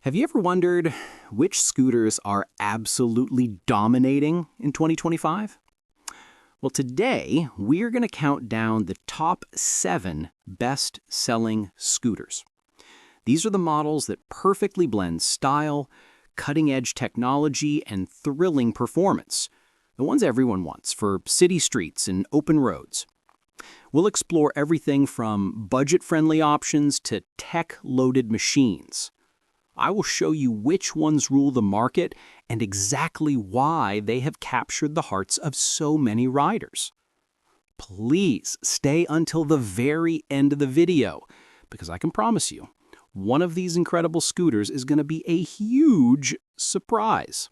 Have you ever wondered which scooters are absolutely dominating in 2025? Well, today we're going to count down the top 7 best-selling scooters. These are the models that perfectly blend style, cutting-edge technology, and thrilling performance. The ones everyone wants for city streets and open roads. We'll explore everything from budget-friendly options to tech-loaded machines. I will show you which ones rule the market and exactly why they have captured the hearts of so many riders. Please stay until the very end of the video, because I can promise you, one of these incredible scooters is going to be a huge surprise.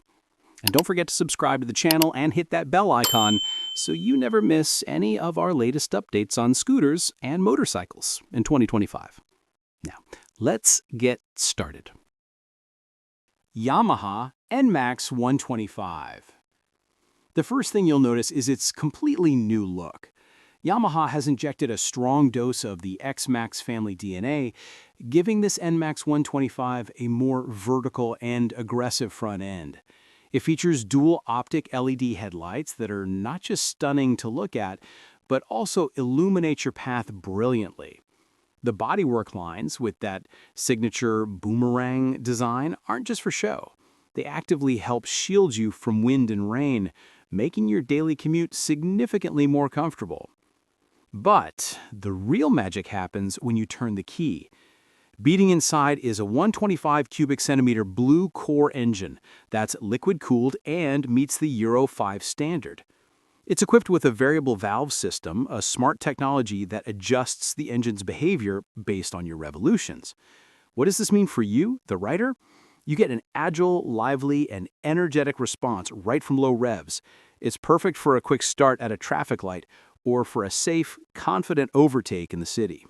And don't forget to subscribe to the channel and hit that bell icon so you never miss any of our latest updates on scooters and motorcycles in 2025. Now, let's get started. Yamaha NMAX 125. The first thing you'll notice is its completely new look. Yamaha has injected a strong dose of the NMAX family DNA, giving this NMAX 125 a more vertical and aggressive front end. It features dual optic LED headlights that are not just stunning to look at, but also illuminate your path brilliantly. The bodywork lines with that signature boomerang design aren't just for show. They actively help shield you from wind and rain, making your daily commute significantly more comfortable. But the real magic happens when you turn the key. Beating inside is a 125 cubic centimeter blue core engine that's liquid-cooled and meets the Euro 5 standard. It's equipped with a variable valve system, a smart technology that adjusts the engine's behavior based on your revolutions. What does this mean for you, the rider? You get an agile, lively, and energetic response right from low revs. It's perfect for a quick start at a traffic light or for a safe, confident overtake in the city.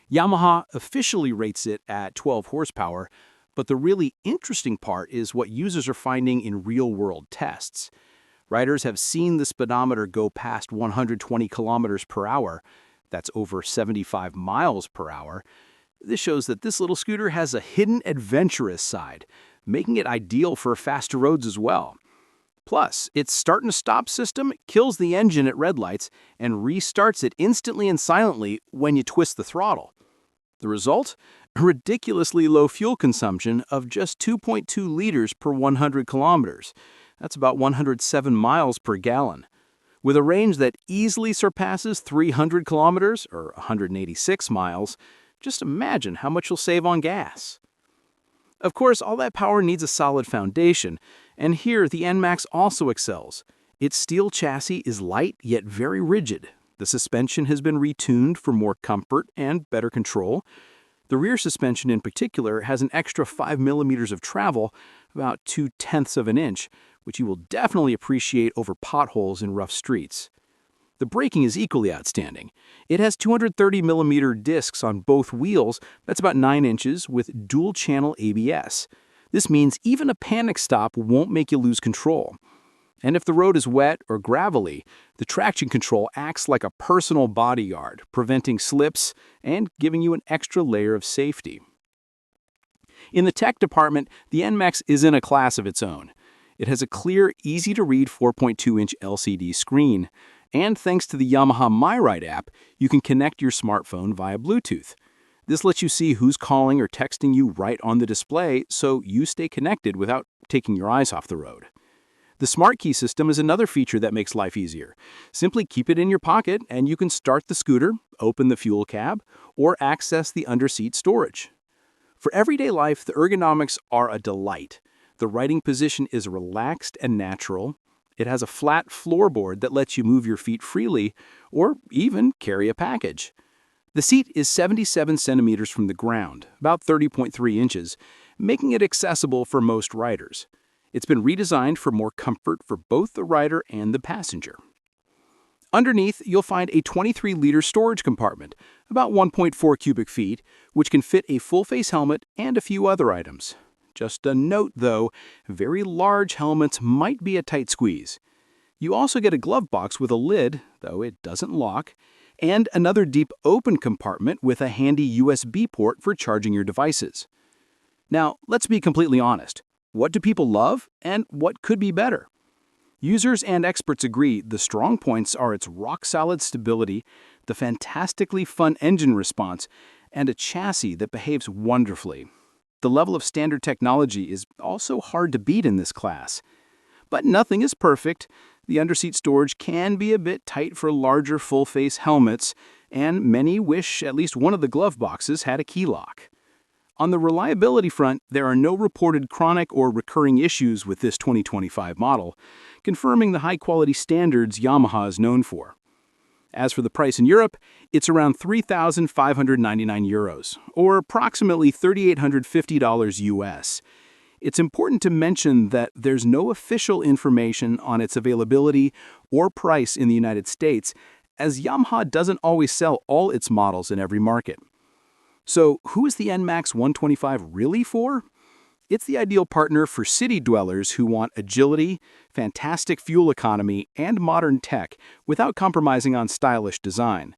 Yamaha officially rates it at 12 horsepower, but the really interesting part is what users are finding in real-world tests. Riders have seen the speedometer go past 120 kilometers per hour. That's over 75 miles per hour. This shows that this little scooter has a hidden adventurous side, making it ideal for faster roads as well. Plus, its start and stop system kills the engine at red lights and restarts it instantly and silently when you twist the throttle. The result? A ridiculously low fuel consumption of just 2.2 liters per 100 kilometers. That's about 107 miles per gallon. With a range that easily surpasses 300 kilometers, or 186 miles, just imagine how much you'll save on gas. Of course, all that power needs a solid foundation, and here the NMAX also excels. Its steel chassis is light yet very rigid. The suspension has been retuned for more comfort and better control. The rear suspension in particular has an extra 5 millimeters of travel, about 0.2 of an inch, which you will definitely appreciate over potholes in rough streets. The braking is equally outstanding. It has 230mm discs on both wheels, that's about 9 inches, with dual-channel ABS. This means even a panic stop won't make you lose control. And if the road is wet or gravelly, the traction control acts like a personal bodyguard, preventing slips and giving you an extra layer of safety. In the tech department, the NMAX is in a class of its own. It has a clear, easy-to-read 4.2-inch LCD screen, and thanks to the Yamaha MyRide app, you can connect your smartphone via Bluetooth. This lets you see who's calling or texting you right on the display, so you stay connected without taking your eyes off the road. The Smart Key system is another feature that makes life easier. Simply keep it in your pocket, and you can start the scooter, open the fuel cab, or access the underseat storage. For everyday life, the ergonomics are a delight. The riding position is relaxed and natural. It has a flat floorboard that lets you move your feet freely or even carry a package. The seat is 77 centimeters from the ground, about 30.3 inches, making it accessible for most riders. It's been redesigned for more comfort for both the rider and the passenger. Underneath, you'll find a 23-liter storage compartment, about 1.4 cubic feet, which can fit a full-face helmet and a few other items. Just a note, though, very large helmets might be a tight squeeze. You also get a glove box with a lid, though it doesn't lock, and another deep open compartment with a handy USB port for charging your devices. Now, let's be completely honest. What do people love, and what could be better? Users and experts agree the strong points are its rock-solid stability, the fantastically fun engine response, and a chassis that behaves wonderfully. The level of standard technology is also hard to beat in this class. But nothing is perfect. The underseat storage can be a bit tight for larger full-face helmets, and many wish at least one of the glove boxes had a key lock. On the reliability front, there are no reported chronic or recurring issues with this 2025 model, confirming the high-quality standards Yamaha is known for. As for the price in Europe, it's around €3,599, or approximately $3,850 US. It's important to mention that there's no official information on its availability or price in the United States, as Yamaha doesn't always sell all its models in every market. So, who is the NMAX 125 really for? It's the ideal partner for city dwellers who want agility, fantastic fuel economy, and modern tech without compromising on stylish design.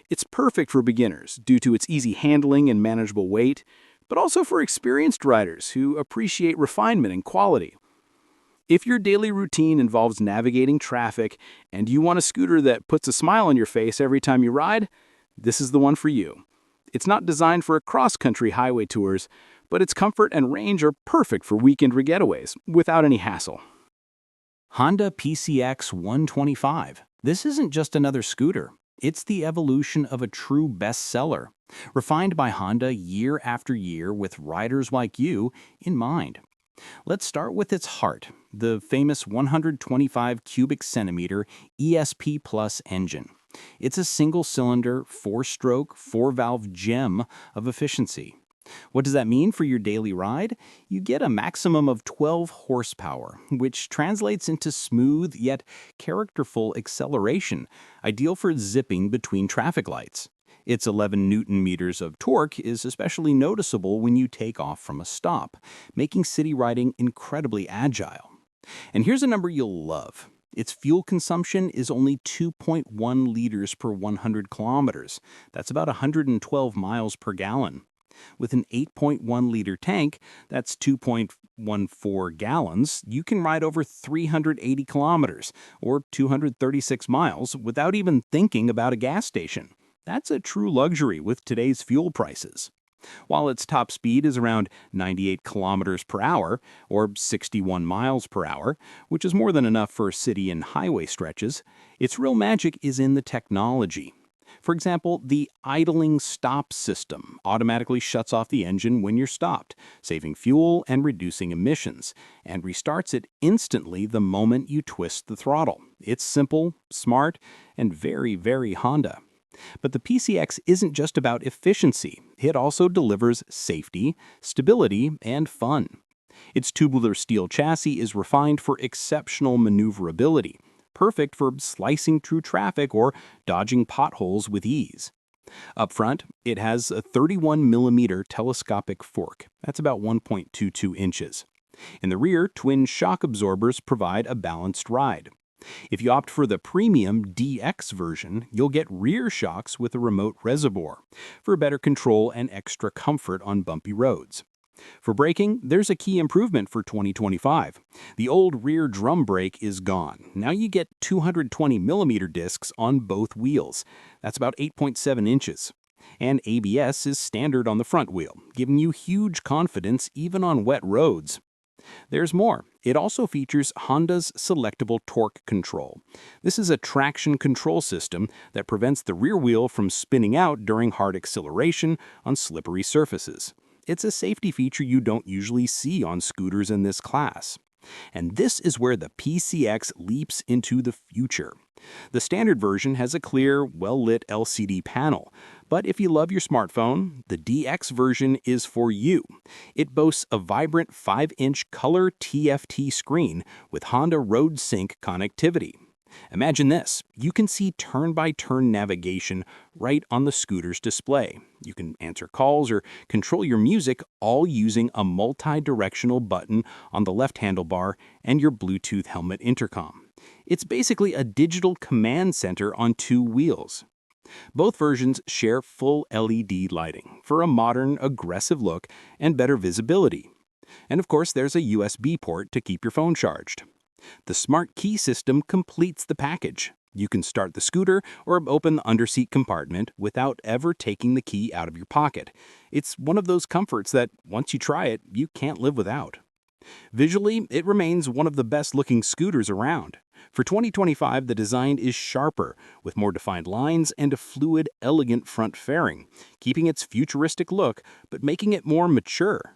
It's perfect for beginners due to its easy handling and manageable weight, but also for experienced riders who appreciate refinement and quality. If your daily routine involves navigating traffic and you want a scooter that puts a smile on your face every time you ride, this is the one for you. It's not designed for cross-country highway tours, but its comfort and range are perfect for weekend getaways without any hassle. Honda PCX 125. This isn't just another scooter. It's the evolution of a true bestseller, refined by Honda year after year with riders like you in mind. Let's start with its heart, the famous 125 cubic centimeter ESP Plus engine. It's a single-cylinder, four-stroke, four-valve gem of efficiency. What does that mean for your daily ride? You get a maximum of 12 horsepower, which translates into smooth yet characterful acceleration, ideal for zipping between traffic lights. Its 11 Newton-meters of torque is especially noticeable when you take off from a stop, making city riding incredibly agile. And here's a number you'll love. Its fuel consumption is only 2.1 liters per 100 kilometers. That's about 112 miles per gallon. With an 8.1-liter tank, that's 2.14 gallons, you can ride over 380 kilometers, or 236 miles, without even thinking about a gas station. That's a true luxury with today's fuel prices. While its top speed is around 98 kilometers per hour, or 61 miles per hour, which is more than enough for city and highway stretches, its real magic is in the technology. For example, the idling stop system automatically shuts off the engine when you're stopped, saving fuel and reducing emissions, and restarts it instantly the moment you twist the throttle. It's simple, smart, and very, very Honda. But the PCX isn't just about efficiency. It also delivers safety, stability, and fun. Its tubular steel chassis is refined for exceptional maneuverability, perfect for slicing through traffic or dodging potholes with ease. Up front, it has a 31mm telescopic fork. That's about 1.22 inches. In the rear, twin shock absorbers provide a balanced ride. If you opt for the premium DX version, you'll get rear shocks with a remote reservoir for better control and extra comfort on bumpy roads. For braking, there's a key improvement for 2025. The old rear drum brake is gone. Now you get 220mm discs on both wheels. That's about 8.7 inches. And ABS is standard on the front wheel, giving you huge confidence even on wet roads. There's more. It also features Honda's selectable torque control. This is a traction control system that prevents the rear wheel from spinning out during hard acceleration on slippery surfaces. It's a safety feature you don't usually see on scooters in this class. And this is where the PCX leaps into the future. The standard version has a clear, well-lit LCD panel, but if you love your smartphone, the DX version is for you. It boasts a vibrant 5-inch color TFT screen with Honda Road Sync connectivity. Imagine this. You can see turn-by-turn navigation right on the scooter's display. You can answer calls or control your music all using a multi-directional button on the left handlebar and your Bluetooth helmet intercom. It's basically a digital command center on two wheels. Both versions share full LED lighting for a modern, aggressive look and better visibility. And of course, there's a USB port to keep your phone charged. The smart key system completes the package. You can start the scooter or open the underseat compartment without ever taking the key out of your pocket. It's one of those comforts that, once you try it, you can't live without. Visually, it remains one of the best-looking scooters around. For 2025, the design is sharper, with more defined lines and a fluid, elegant front fairing, keeping its futuristic look but making it more mature.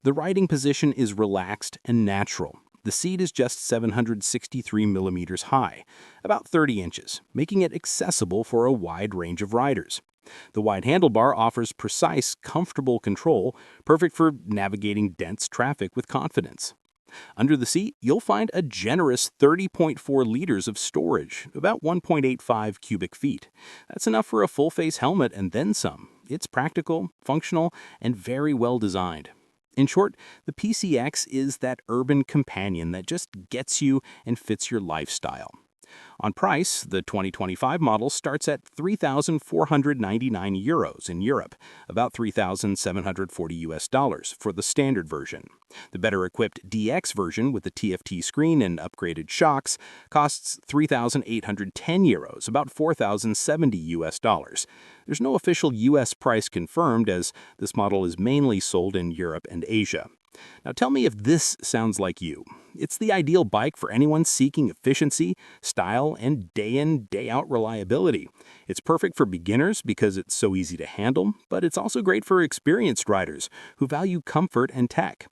The riding position is relaxed and natural. The seat is just 763 millimeters high, about 30 inches, making it accessible for a wide range of riders. The wide handlebar offers precise, comfortable control, perfect for navigating dense traffic with confidence. Under the seat, you'll find a generous 30.4 liters of storage, about 1.85 cubic feet. That's enough for a full-face helmet and then some. It's practical, functional, and very well designed. In short, the PCX is that urban companion that just gets you and fits your lifestyle. On price, the 2025 model starts at €3,499 in Europe, about $3,740 for the standard version. The better-equipped DX version with the TFT screen and upgraded shocks costs €3,810, about $4,070. There's no official US price confirmed, as this model is mainly sold in Europe and Asia. Now tell me if this sounds like you. It's the ideal bike for anyone seeking efficiency, style, and day-in, day-out reliability. It's perfect for beginners because it's so easy to handle, but it's also great for experienced riders who value comfort and tech.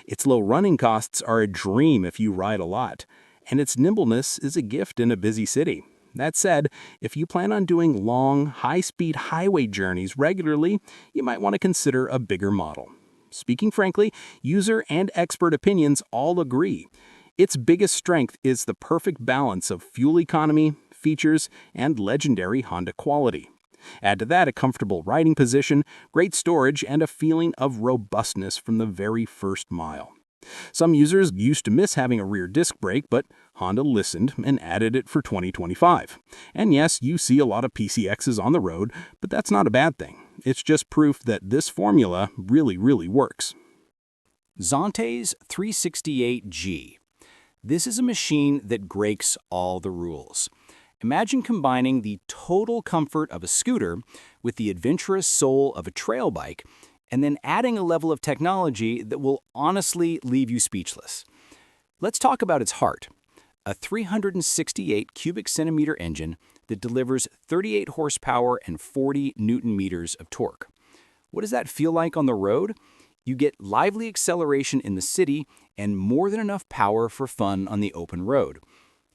Its low running costs are a dream if you ride a lot, and its nimbleness is a gift in a busy city. That said, if you plan on doing long, high-speed highway journeys regularly, you might want to consider a bigger model. Speaking frankly, user and expert opinions all agree. Its biggest strength is the perfect balance of fuel economy, features, and legendary Honda quality. Add to that a comfortable riding position, great storage, and a feeling of robustness from the very first mile. Some users used to miss having a rear disc brake, but Honda listened and added it for 2025. And yes, you see a lot of PCXs on the road, but that's not a bad thing. It's just proof that this formula really works. ZONTES 368G. This is a machine that breaks all the rules. Imagine combining the total comfort of a scooter with the adventurous soul of a trail bike, and then adding a level of technology that will honestly leave you speechless. Let's talk about its heart. A 368 cubic centimeter engine that delivers 38 horsepower and 40 newton meters of torque. What does that feel like on the road? You get lively acceleration in the city and more than enough power for fun on the open road.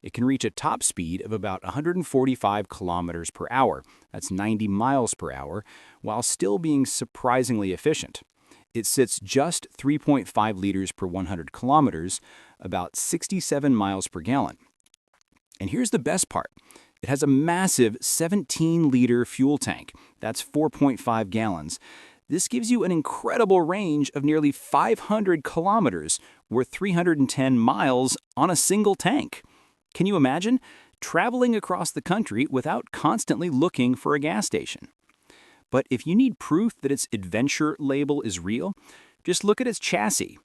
It can reach a top speed of about 145 kilometers per hour, that's 90 miles per hour, while still being surprisingly efficient. It sits just 3.5 liters per 100 kilometers, about 67 miles per gallon. And here's the best part. It has a massive 17-liter fuel tank, that's 4.5 gallons. This gives you an incredible range of nearly 500 kilometers, or 310 miles, on a single tank. Can you imagine traveling across the country without constantly looking for a gas station? But if you need proof that its adventure label is real, just look at its chassis.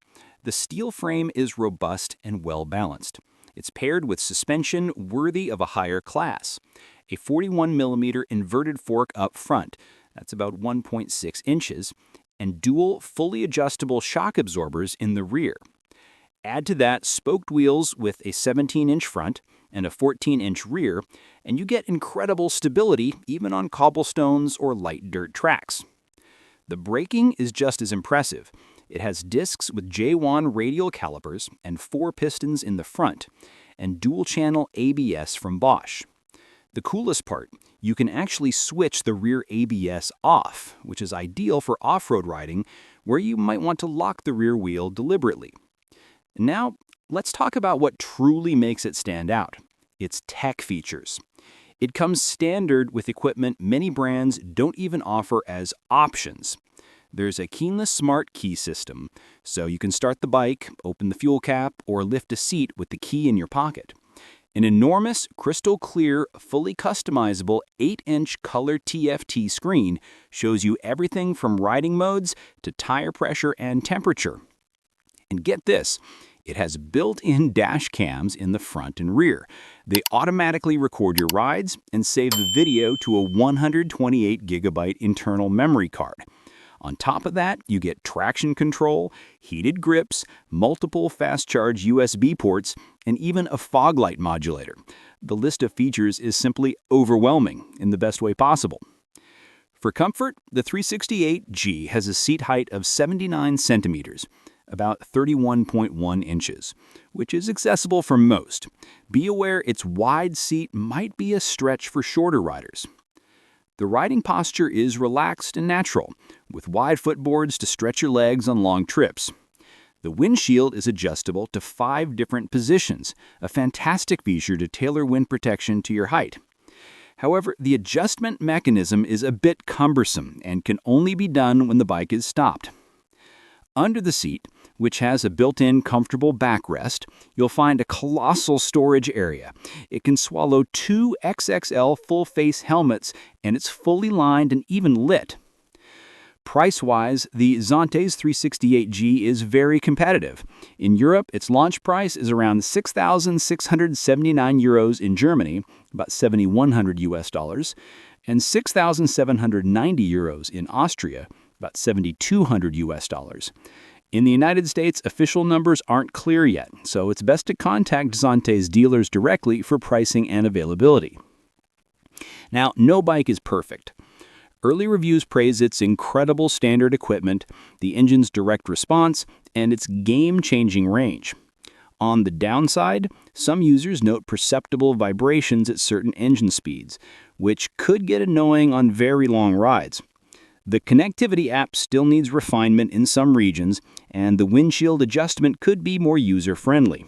The steel frame is robust and well-balanced. It's paired with suspension worthy of a higher class. A 41mm inverted fork up front, that's about 1.6 inches, and dual fully adjustable shock absorbers in the rear. Add to that spoked wheels with a 17-inch front and a 14-inch rear, and you get incredible stability even on cobblestones or light dirt tracks. The braking is just as impressive. It has discs with J1 radial calipers and 4 pistons in the front, and dual-channel ABS from Bosch. The coolest part, you can actually switch the rear ABS off, which is ideal for off-road riding where you might want to lock the rear wheel deliberately. Now, let's talk about what truly makes it stand out: its tech features. It comes standard with equipment many brands don't even offer as options. There's a keyless smart key system, so you can start the bike, open the fuel cap, or lift a seat with the key in your pocket. An enormous, crystal-clear, fully customizable 8-inch color TFT screen shows you everything from riding modes to tire pressure and temperature. And get this, it has built-in dash cams in the front and rear. They automatically record your rides and save the video to a 128GB internal memory card. On top of that, you get traction control, heated grips, multiple fast-charge USB ports, and even a fog light modulator. The list of features is simply overwhelming in the best way possible. For comfort, the 368G has a seat height of 79 centimeters, about 31.1 inches, which is accessible for most. Be aware its wide seat might be a stretch for shorter riders. The riding posture is relaxed and natural, with wide footboards to stretch your legs on long trips. The windshield is adjustable to 5 different positions, a fantastic feature to tailor wind protection to your height. However, the adjustment mechanism is a bit cumbersome and can only be done when the bike is stopped. Under the seat, which has a built-in comfortable backrest, you'll find a colossal storage area. It can swallow 2 XXL full-face helmets, and it's fully lined and even lit. Price-wise, the ZONTES 368G is very competitive. In Europe, its launch price is around 6,679 euros in Germany, about 7,100 US dollars, and 6,790 euros in Austria, about 7,200 US dollars. In the United States, official numbers aren't clear yet, so it's best to contact ZONTES dealers directly for pricing and availability. Now, no bike is perfect. Early reviews praise its incredible standard equipment, the engine's direct response, and its game-changing range. On the downside, some users note perceptible vibrations at certain engine speeds, which could get annoying on very long rides. The connectivity app still needs refinement in some regions, and the windshield adjustment could be more user-friendly.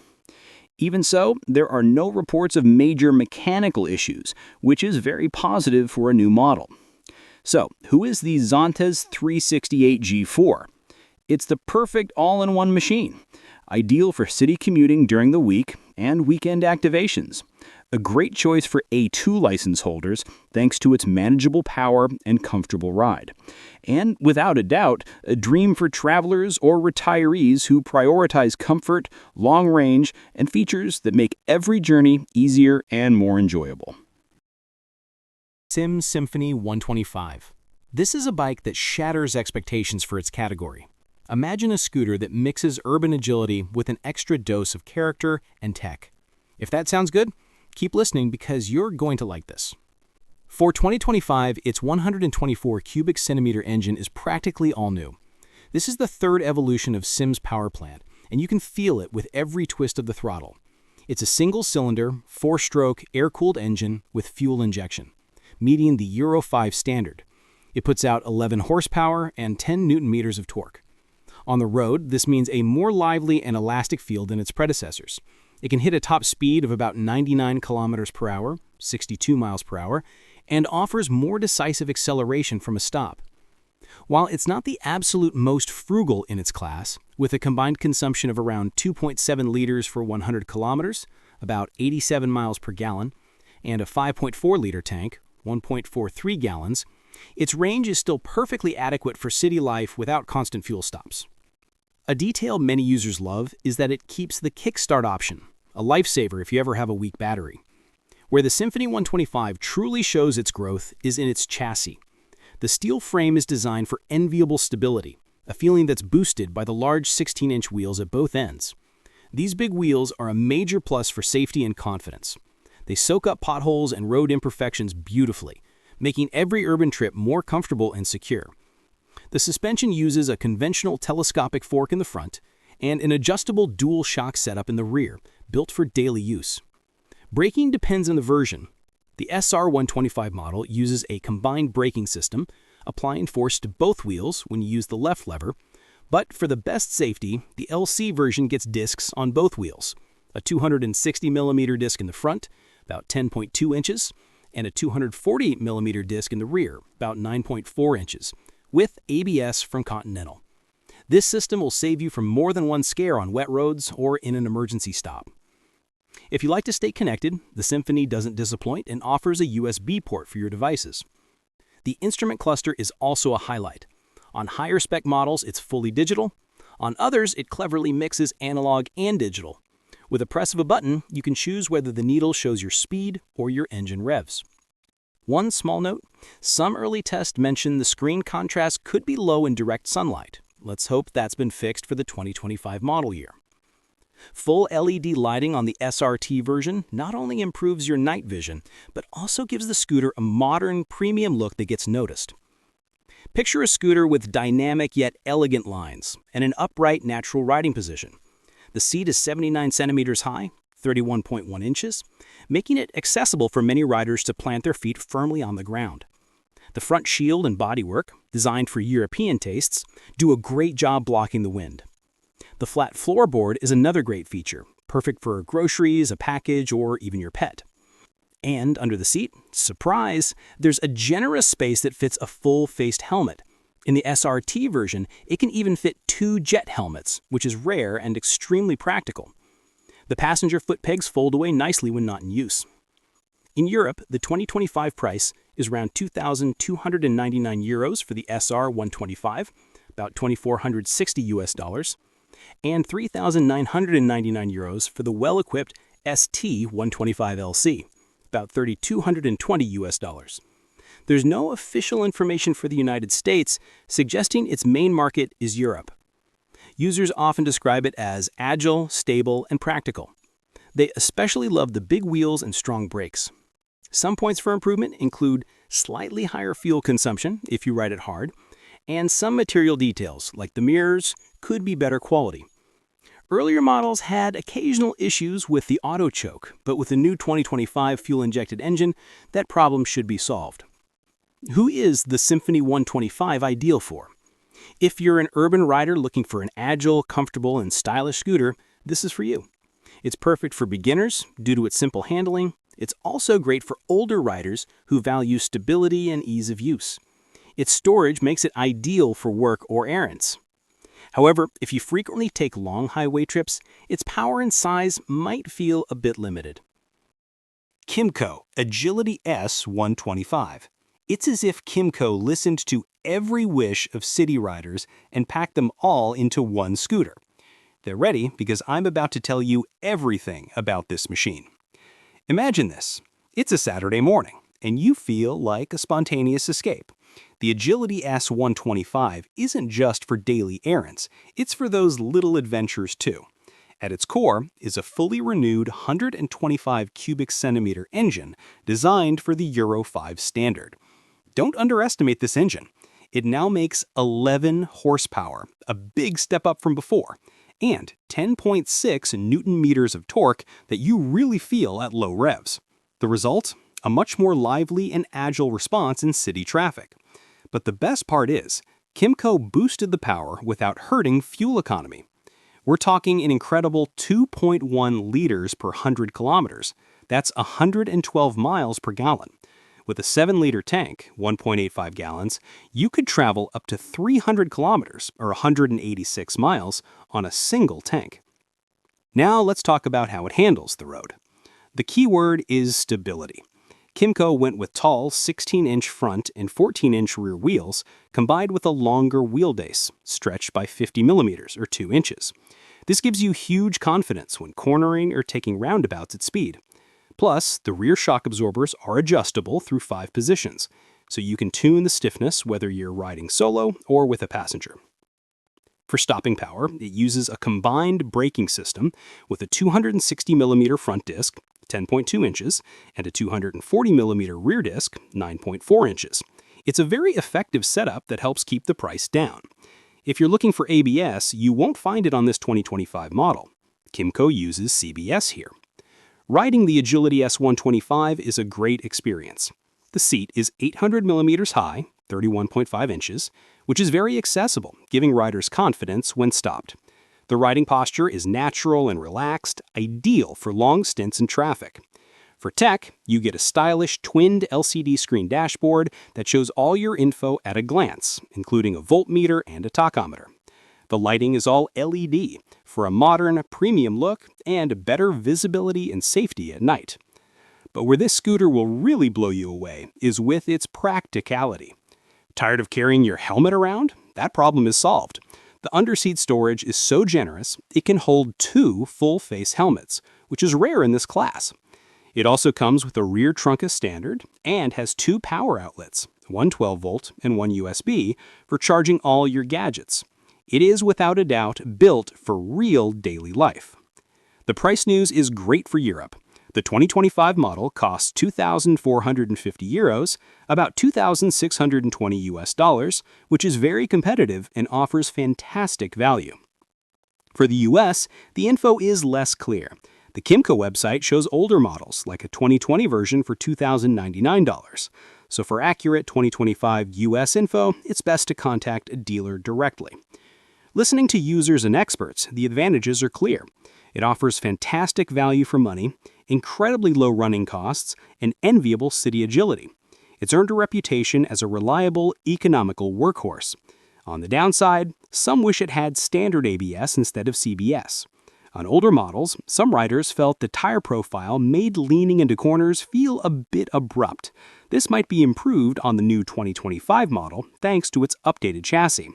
Even so, there are no reports of major mechanical issues, which is very positive for a new model. So, who is the ZONTES 368G for? It's the perfect all-in-one machine, ideal for city commuting during the week and weekend activations. A great choice for A2 license holders thanks to its manageable power and comfortable ride. And without a doubt, a dream for travelers or retirees who prioritize comfort, long range, and features that make every journey easier and more enjoyable. SYMPHONY 125. This is a bike that shatters expectations for its category. Imagine a scooter that mixes urban agility with an extra dose of character and tech. If that sounds good, keep listening because you're going to like this. For 2025, its 124 cubic centimeter engine is practically all new. This is the third evolution of Sim's power plant, and you can feel it with every twist of the throttle. It's a single-cylinder, 4-stroke, air-cooled engine with fuel injection, meeting the Euro 5 standard. It puts out 11 horsepower and 10 Newton-meters of torque. On the road, this means a more lively and elastic feel than its predecessors. It can hit a top speed of about 99 kilometers per hour, 62 miles per hour, and offers more decisive acceleration from a stop. While it's not the absolute most frugal in its class, with a combined consumption of around 2.7 liters for 100 kilometers, about 87 miles per gallon, and a 5.4-liter tank, 1.43 gallons, its range is still perfectly adequate for city life without constant fuel stops. A detail many users love is that it keeps the kickstart option, a lifesaver if you ever have a weak battery. Where the SYMPHONY 125 truly shows its growth is in its chassis. The steel frame is designed for enviable stability, a feeling that's boosted by the large 16-inch wheels at both ends. These big wheels are a major plus for safety and confidence. They soak up potholes and road imperfections beautifully, making every urban trip more comfortable and secure. The suspension uses a conventional telescopic fork in the front and an adjustable dual shock setup in the rear, built for daily use. Braking depends on the version. The SR125 model uses a combined braking system, applying force to both wheels when you use the left lever, but for the best safety, the LC version gets discs on both wheels, a 260mm disc in the front, about 10.2 inches, and a 240mm disc in the rear, about 9.4 inches, with ABS from Continental. This system will save you from more than one scare on wet roads or in an emergency stop. If you like to stay connected, the Symphony doesn't disappoint and offers a USB port for your devices. The instrument cluster is also a highlight. On higher spec models, it's fully digital. On others, it cleverly mixes analog and digital. With a press of a button, you can choose whether the needle shows your speed or your engine revs. One small note, some early tests mention the screen contrast could be low in direct sunlight. Let's hope that's been fixed for the 2025 model year. Full LED lighting on the SRT version not only improves your night vision, but also gives the scooter a modern, premium look that gets noticed. Picture a scooter with dynamic yet elegant lines and an upright, natural riding position. The seat is 79 centimeters high, 31.1 inches, making it accessible for many riders to plant their feet firmly on the ground. The front shield and bodywork, designed for European tastes, do a great job blocking the wind. The flat floorboard is another great feature, perfect for groceries, a package, or even your pet. And under the seat, surprise, there's a generous space that fits a full-faced helmet. In the SRT version, it can even fit 2 jet helmets, which is rare and extremely practical. The passenger foot pegs fold away nicely when not in use. In Europe, the 2025 price is around €2,299 for the SR 125, about $2,460 and €3,999 for the well-equipped ST 125LC, about $3,220. There's no official information for the United States, suggesting its main market is Europe. Users often describe it as agile, stable, and practical. They especially love the big wheels and strong brakes. Some points for improvement include slightly higher fuel consumption if you ride it hard, and some material details, like the mirrors, could be better quality. Earlier models had occasional issues with the auto choke, but with the new 2025 fuel-injected engine, that problem should be solved. Who is the Symphony 125 ideal for? If you're an urban rider looking for an agile, comfortable, and stylish scooter, this is for you. It's perfect for beginners due to its simple handling. It's also great for older riders who value stability and ease of use. Its storage makes it ideal for work or errands. However, if you frequently take long highway trips, its power and size might feel a bit limited. KYMCO Agility S 125. It's as if KYMCO listened to every wish of city riders and packed them all into one scooter. They're ready because I'm about to tell you everything about this machine. Imagine this. It's a Saturday morning, and you feel like a spontaneous escape. The Agility S 125 isn't just for daily errands, it's for those little adventures too. At its core is a fully renewed 125 cubic centimeter engine designed for the Euro 5 standard. Don't underestimate this engine. It now makes 11 horsepower, a big step up from before, and 10.6 newton meters of torque that you really feel at low revs. The result? A much more lively and agile response in city traffic. But the best part is, KYMCO boosted the power without hurting fuel economy. We're talking an incredible 2.1 liters per 100 kilometers. That's 112 miles per gallon. With a 7-liter tank, 1.85 gallons, you could travel up to 300 kilometers, or 186 miles, on a single tank. Now let's talk about how it handles the road. The key word is stability. KYMCO went with tall 16-inch front and 14-inch rear wheels, combined with a longer wheelbase, stretched by 50 millimeters, or 2 inches. This gives you huge confidence when cornering or taking roundabouts at speed. Plus, the rear shock absorbers are adjustable through 5 positions, so you can tune the stiffness whether you're riding solo or with a passenger. For stopping power, it uses a combined braking system with a 260mm front disc, 10.2 inches, and a 240mm rear disc, 9.4 inches. It's a very effective setup that helps keep the price down. If you're looking for ABS, you won't find it on this 2025 model. KYMCO uses CBS here. Riding the Agility S 125 is a great experience. The seat is 800 millimeters high, 31.5 inches, which is very accessible, giving riders confidence when stopped. The riding posture is natural and relaxed, ideal for long stints in traffic. For tech, you get a stylish twinned LCD screen dashboard that shows all your info at a glance, including a voltmeter and a tachometer. The lighting is all LED for a modern, premium look and better visibility and safety at night. But where this scooter will really blow you away is with its practicality. Tired of carrying your helmet around? That problem is solved. The underseat storage is so generous, it can hold 2 full-face helmets, which is rare in this class. It also comes with a rear trunk as standard and has 2 power outlets, one 12-volt and one USB, for charging all your gadgets. It is without a doubt built for real daily life. The price news is great for Europe. The 2025 model costs €2,450, about $2,620, which is very competitive and offers fantastic value. For the US, the info is less clear. The KYMCO website shows older models, like a 2020 version for $2,099. So for accurate 2025 US info, it's best to contact a dealer directly. Listening to users and experts, the advantages are clear. It offers fantastic value for money, incredibly low running costs, and enviable city agility. It's earned a reputation as a reliable, economical workhorse. On the downside, some wish it had standard ABS instead of CBS. On older models, some riders felt the tire profile made leaning into corners feel a bit abrupt. This might be improved on the new 2025 model thanks to its updated chassis.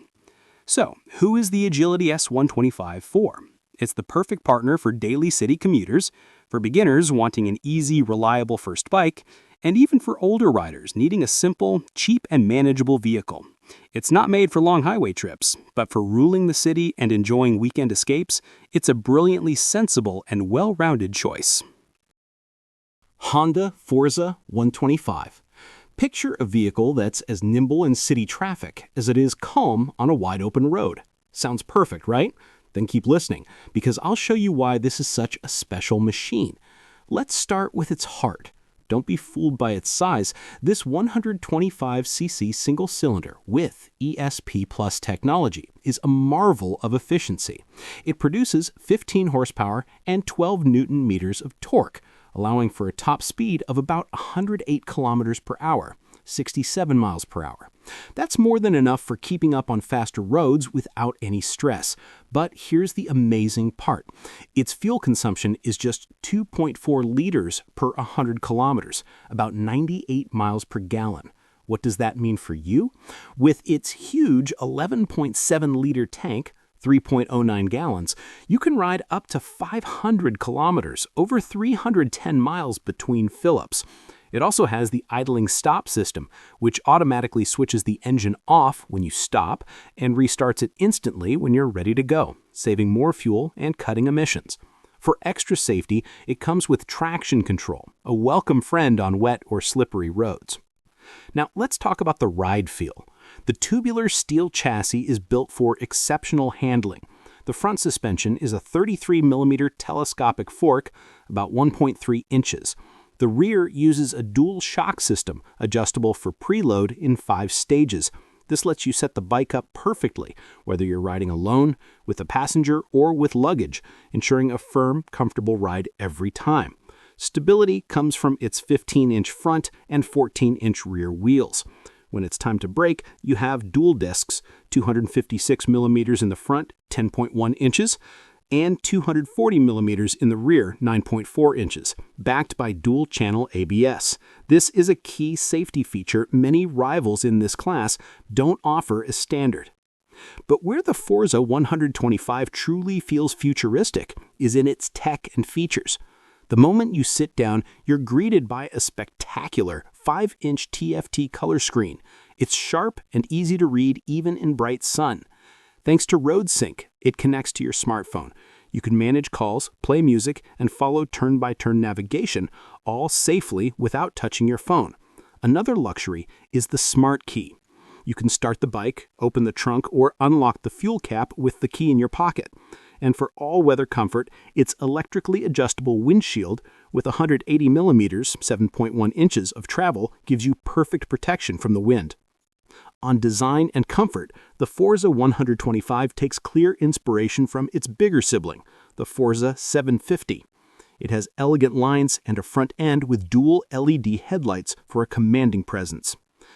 So, who is the Agility S125 for? It's the perfect partner for daily city commuters, for beginners wanting an easy, reliable first bike, and even for older riders needing a simple, cheap, and manageable vehicle. It's not made for long highway trips, but for ruling the city and enjoying weekend escapes, it's a brilliantly sensible and well-rounded choice. Honda FORZA 125. Picture a vehicle that's as nimble in city traffic as it is calm on a wide-open road. Sounds perfect, right? Then keep listening, because I'll show you why this is such a special machine. Let's start with its heart. Don't be fooled by its size. This 125cc single cylinder with ESP Plus technology is a marvel of efficiency. It produces 15 horsepower and 12 Newton meters of torque, allowing for a top speed of about 108 kilometers per hour, 67 miles per hour. That's more than enough for keeping up on faster roads without any stress. But here's the amazing part. Its fuel consumption is just 2.4 liters per 100 kilometers, about 98 miles per gallon. What does that mean for you? With its huge 11.7-liter tank, 3.09 gallons, you can ride up to 500 kilometers, over 310 miles between fill-ups. It also has the idling stop system, which automatically switches the engine off when you stop and restarts it instantly when you're ready to go, saving more fuel and cutting emissions. For extra safety, it comes with traction control, a welcome friend on wet or slippery roads. Now, let's talk about the ride feel. The tubular steel chassis is built for exceptional handling. The front suspension is a 33mm telescopic fork, about 1.3 inches. The rear uses a dual shock system, adjustable for preload in 5 stages. This lets you set the bike up perfectly, whether you're riding alone, with a passenger, or with luggage, ensuring a firm, comfortable ride every time. Stability comes from its 15-inch front and 14-inch rear wheels. When it's time to brake, you have dual discs, 256 millimeters in the front, 10.1 inches, and 240 millimeters in the rear, 9.4 inches, backed by dual-channel ABS. This is a key safety feature many rivals in this class don't offer as standard. But where the FORZA 125 truly feels futuristic is in its tech and features. The moment you sit down, you're greeted by a spectacular 5-inch TFT color screen. It's sharp and easy to read even in bright sun. Thanks to Road Sync, it connects to your smartphone. You can manage calls, play music, and follow turn-by-turn navigation, all safely without touching your phone. Another luxury is the Smart Key. You can start the bike, open the trunk, or unlock the fuel cap with the key in your pocket. And for all-weather comfort, its electrically adjustable windshield with 180 millimeters, 7.1 inches of travel gives you perfect protection from the wind. On design and comfort, the FORZA 125 takes clear inspiration from its bigger sibling, the FORZA 750. It has elegant lines and a front end with dual LED headlights for a commanding presence.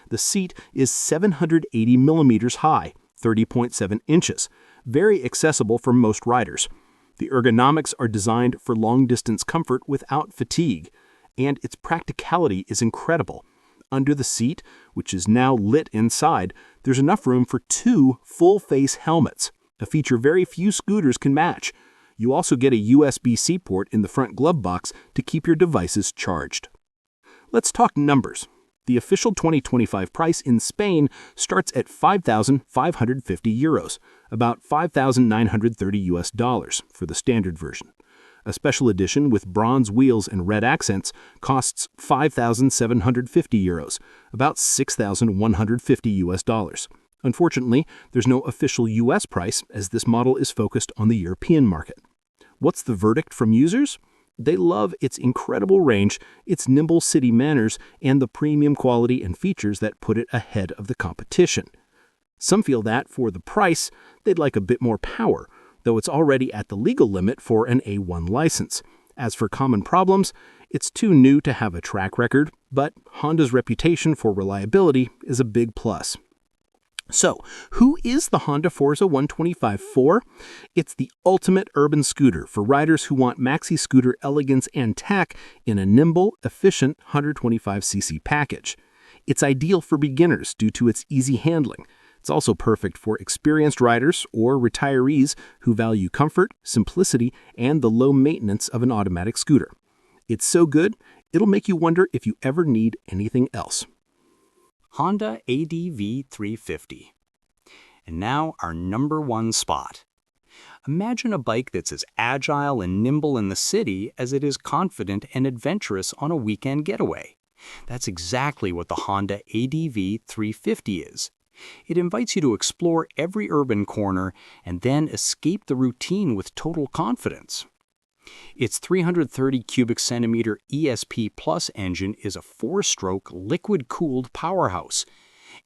The seat is 780 millimeters high, 30.7 inches, very accessible for most riders. The ergonomics are designed for long-distance comfort without fatigue, and its practicality is incredible. Under the seat, which is now lit inside, there's enough room for 2 full-face helmets, a feature very few scooters can match. You also get a USB-C port in the front glove box to keep your devices charged. Let's talk numbers. The official 2025 price in Spain starts at 5,550 euros, about $5,930 for the standard version. A special edition with bronze wheels and red accents costs 5,750 euros, about $6,150. Unfortunately, there's no official US price as this model is focused on the European market. What's the verdict from users? They love its incredible range, its nimble city manners, and the premium quality and features that put it ahead of the competition. Some feel that, for the price, they'd like a bit more power, though it's already at the legal limit for an A1 license. As for common problems, it's too new to have a track record, but Honda's reputation for reliability is a big plus. So, who is the Honda Forza 125 for? It's the ultimate urban scooter for riders who want maxi scooter elegance and tech in a nimble, efficient 125cc package. It's ideal for beginners due to its easy handling. It's also perfect for experienced riders or retirees who value comfort, simplicity, and the low maintenance of an automatic scooter. It's so good, it'll make you wonder if you ever need anything else. Honda ADV 350. And now our number 1 spot. Imagine a bike that's as agile and nimble in the city as it is confident and adventurous on a weekend getaway. That's exactly what the Honda ADV 350 is. It invites you to explore every urban corner and then escape the routine with total confidence. Its 330 cubic centimeter ESP Plus engine is a 4-stroke liquid-cooled powerhouse.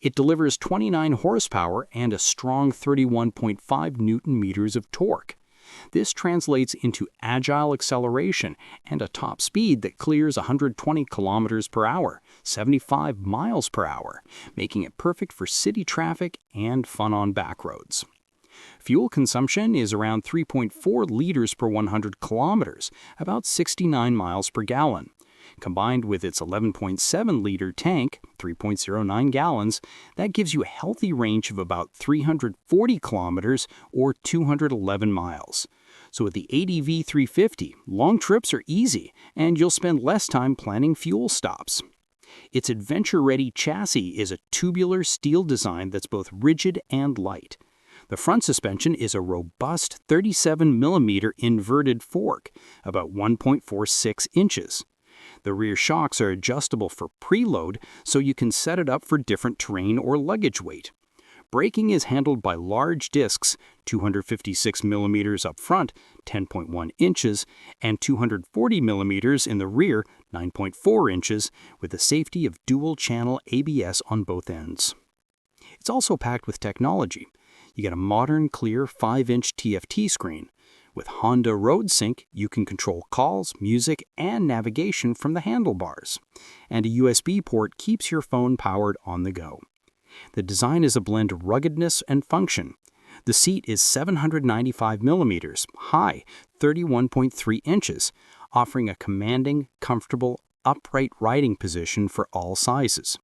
It delivers 29 horsepower and a strong 31.5 newton-meters of torque. This translates into agile acceleration and a top speed that clears 120 kilometers per hour, 75 miles per hour, making it perfect for city traffic and fun on back roads. Fuel consumption is around 3.4 liters per 100 kilometers, about 69 miles per gallon. Combined with its 11.7-liter tank, 3.09 gallons, that gives you a healthy range of about 340 kilometers or 211 miles. So with the ADV 350, long trips are easy, and you'll spend less time planning fuel stops. Its adventure-ready chassis is a tubular steel design that's both rigid and light. The front suspension is a robust 37mm inverted fork, about 1.46 inches. The rear shocks are adjustable for preload, so you can set it up for different terrain or luggage weight. Braking is handled by large discs, 256mm up front, 10.1 inches, and 240mm in the rear, 9.4 inches, with the safety of dual-channel ABS on both ends. It's also packed with technology. You get a modern, clear 5-inch TFT screen. With Honda Road Sync, you can control calls, music, and navigation from the handlebars. And a USB port keeps your phone powered on the go. The design is a blend of ruggedness and function. The seat is 795mm, high, 31.3 inches, offering a commanding, comfortable, upright riding position for all sizes.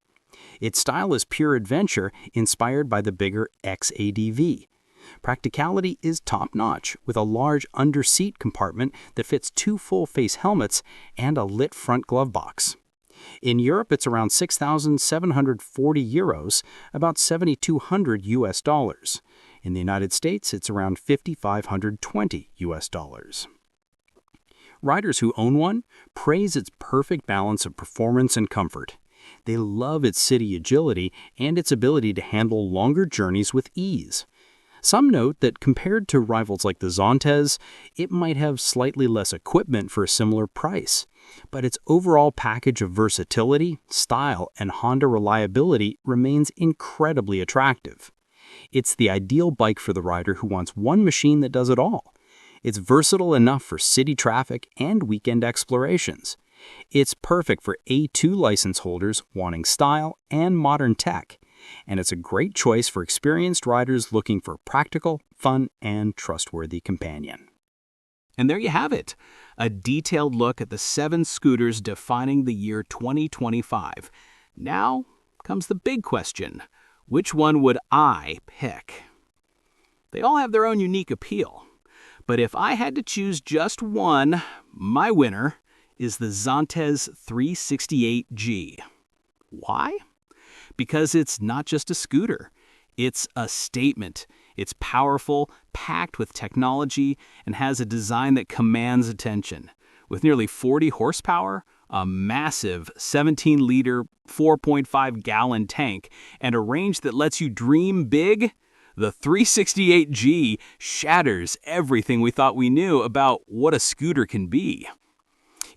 Its style is pure adventure, inspired by the bigger XADV. Practicality is top-notch, with a large under-seat compartment that fits 2 full-face helmets and a lit front glove box. In Europe, it's around 6,740 euros, about $7,200 US. In the United States, it's around 5,520 US. Riders who own one praise its perfect balance of performance and comfort. They love its city agility and its ability to handle longer journeys with ease. Some note that compared to rivals like the ZONTES, it might have slightly less equipment for a similar price, but its overall package of versatility, style, and Honda reliability remains incredibly attractive. It's the ideal bike for the rider who wants one machine that does it all. It's versatile enough for city traffic and weekend explorations. It's perfect for A2 license holders wanting style and modern tech. and it's a great choice for experienced riders looking for practical, fun, and trustworthy companion. And there you have it, a detailed look at the 7 scooters defining the year 2025. Now comes the big question. Which one would I pick? They all have their own unique appeal. But if I had to choose just one, my winner is the ZONTES 368G. Why? Because it's not just a scooter. It's a statement. It's powerful, packed with technology, and has a design that commands attention. With nearly 40 horsepower, a massive 17-liter, 4.5-gallon tank, and a range that lets you dream big, the 368G shatters everything we thought we knew about what a scooter can be.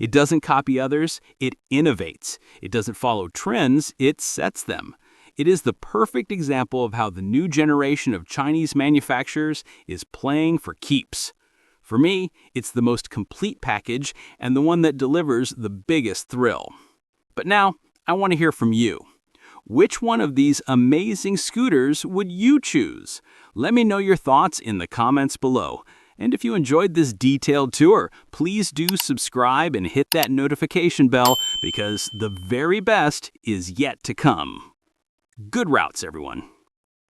It doesn't copy others, it innovates. It doesn't follow trends, it sets them. It is the perfect example of how the new generation of Chinese manufacturers is playing for keeps. For me, it's the most complete package and the one that delivers the biggest thrill. But now, I want to hear from you. Which one of these amazing scooters would you choose? Let me know your thoughts in the comments below. And if you enjoyed this detailed tour, please do subscribe and hit that notification bell because the very best is yet to come. Good routes, everyone.